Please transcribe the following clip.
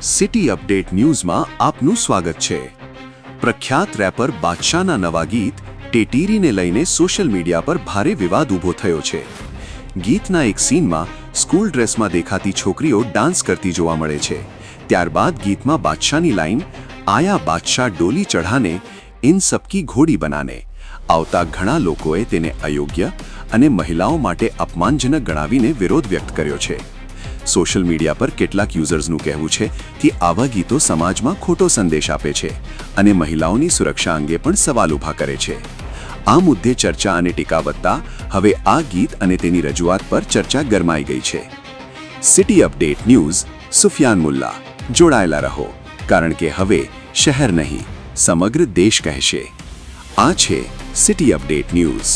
City update ન્યૂઝમાં આપનું સ્વાગત છે। પ્રખ્યાત રેપર બાદશાહના નવા ગીત ટેટીરીને લઈને સોશિયલ મીડિયા પર ભારે વિવાદ ઊભો થયો છે। ગીતના એક સીનમાં સ્કૂલ ડ્રેસમાં દેખાતી છોકરીઓ ડાન્સ કરતી જોવા મળે છે। ત્યારબાદ ગીતમાં બાદશાહની લાઈન આયા બાદશાહ ડોલી ચઢાને ઇન સબકી ઘોડી બનાને આવતા ઘણા લોકોએ તેને અયોગ્ય અને મહિલાઓ માટે અપમાનજનક ગણાવીને વિરોધ વ્યક્ત કર્યો છે। સોશિયલ મીડિયા પર કેટલાક યુઝર્સનું કહેવું છે કે આવા ગીતો સમાજમાં ખોટો સંદેશ આપે છે અને મહિલાઓની સુરક્ષા અંગે પણ સવાલ ઊભા કરે છે। આ મુદ્દે ચર્ચા અને ટીકા વધતા હવે આ ગીત અને તેની રજૂઆત પર ચર્ચા ગરમાઈ ગઈ છે। City update news Sufiyan Mulla જોડાયેલા રહો, કારણ કે હવે શહેર નહીં સમગ્ર દેશ કહેશે। આ છે સિટી અપડેટ ન્યૂઝ।